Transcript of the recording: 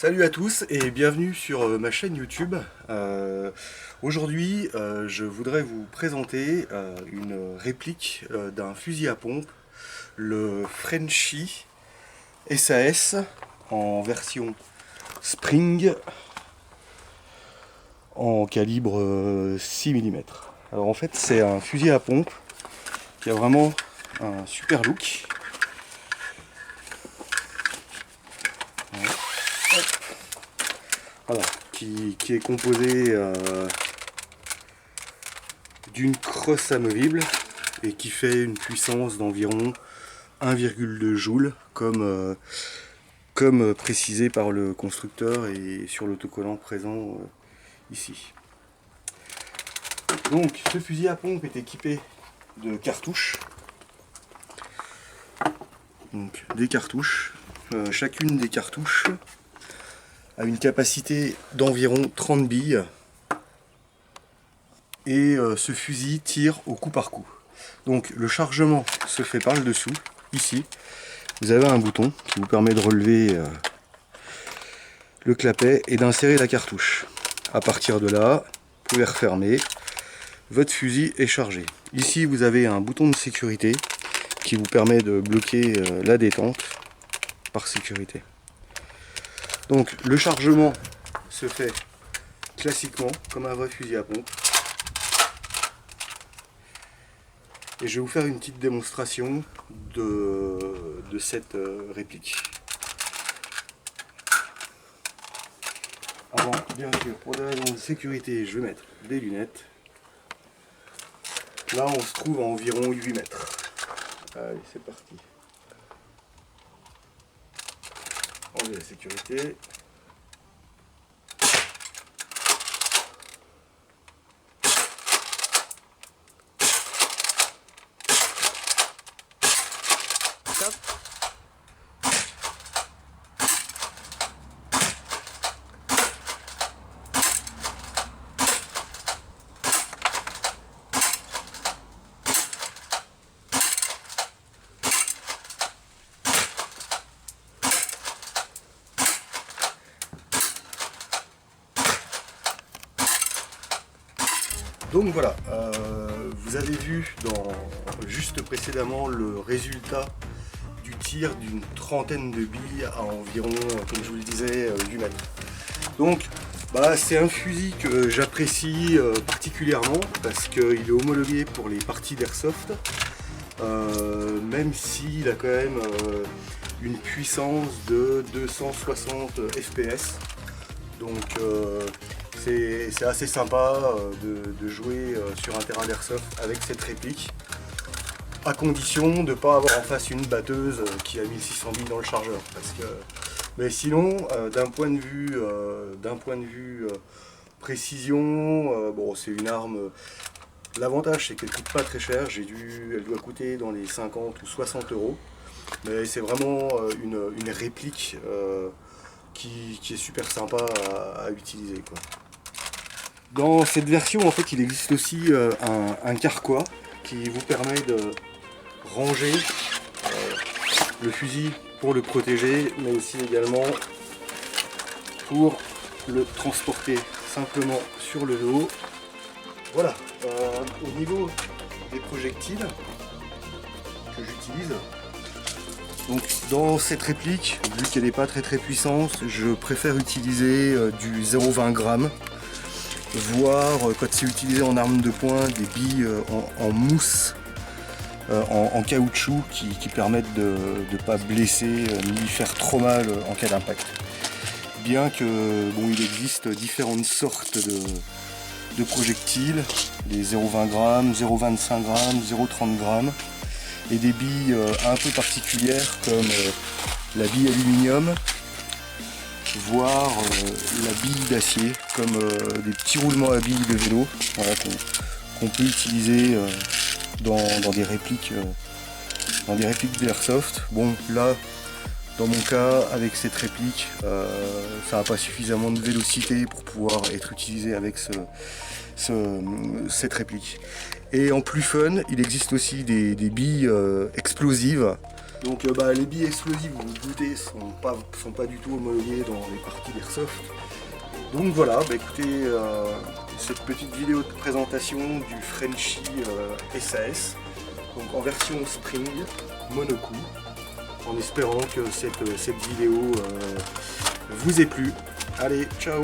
Salut à tous et bienvenue sur ma chaîne YouTube. Aujourd'hui, je voudrais vous présenter une réplique d'un fusil à pompe, le Frenchy SAS en version Spring en calibre 6 mm. Alors en fait, c'est un fusil à pompe qui a vraiment un super look. Voilà, qui est composé d'une crosse amovible et qui fait une puissance d'environ 1,2 joules comme précisé par le constructeur et sur l'autocollant présent ici. Donc ce fusil à pompe est équipé de cartouches. Donc des cartouches. Chacune des cartouches a une capacité d'environ 30 billes et ce fusil tire au coup par coup. Donc le chargement se fait par le dessous, ici. Vous avez un bouton qui vous permet de relever le clapet et d'insérer la cartouche. À partir de là, vous pouvez refermer, votre fusil est chargé. Ici vous avez un bouton de sécurité qui vous permet de bloquer la détente par sécurité. Donc le chargement se fait classiquement comme un vrai fusil à pompe. Et je vais vous faire une petite démonstration de cette réplique. Avant, bien sûr, pour des raisons de sécurité, je vais mettre des lunettes. Là on se trouve à environ 8 mètres. Allez, c'est parti. Enlever la sécurité. Stop. Donc voilà, vous avez vu juste précédemment le résultat du tir d'une trentaine de billes à environ, comme je vous le disais, 8 mètres. Donc c'est un fusil que j'apprécie particulièrement parce qu'il est homologué pour les parties d'airsoft, même s'il a quand même une puissance de 260 fps. Donc c'est assez sympa de jouer sur un terrain d'airsoft avec cette réplique, à condition de ne pas avoir en face une batteuse qui a 1600 billes dans le chargeur. Mais sinon, d'un point de vue précision, bon, c'est une arme. L'avantage, c'est qu'elle ne coûte pas très cher. Elle doit coûter dans les 50 ou 60 euros. Mais c'est vraiment une réplique qui est super sympa à utiliser, quoi. Dans cette version, en fait, il existe aussi un carquois qui vous permet de ranger le fusil pour le protéger, mais aussi également pour le transporter simplement sur le dos. Voilà, au niveau des projectiles que j'utilise, donc dans cette réplique, vu qu'elle n'est pas très puissante, je préfère utiliser du 0,20 g, voire quand c'est utilisé en arme de poing, des billes en mousse, en caoutchouc qui permettent de ne pas blesser ni faire trop mal en cas d'impact. Bien que bon, il existe différentes sortes de projectiles, les 0,20 g, 0,25 g, 0,30 g, et des billes un peu particulières comme la bille aluminium, voire la bille d'acier, comme des petits roulements à billes de vélo, voilà, qu'on peut utiliser dans des répliques d'airsoft. Bon, là, dans mon cas, avec cette réplique, ça n'a pas suffisamment de vélocité pour pouvoir être utilisé avec cette réplique. Et en plus fun, il existe aussi des billes explosives Donc les billes explosives, vous vous doutez, sont pas du tout homologuées dans les parties d'airsoft. Donc voilà, écoutez, cette petite vidéo de présentation du Frenchy SAS, donc en version spring, monocoup, en espérant que cette vidéo vous ait plu. Allez, ciao!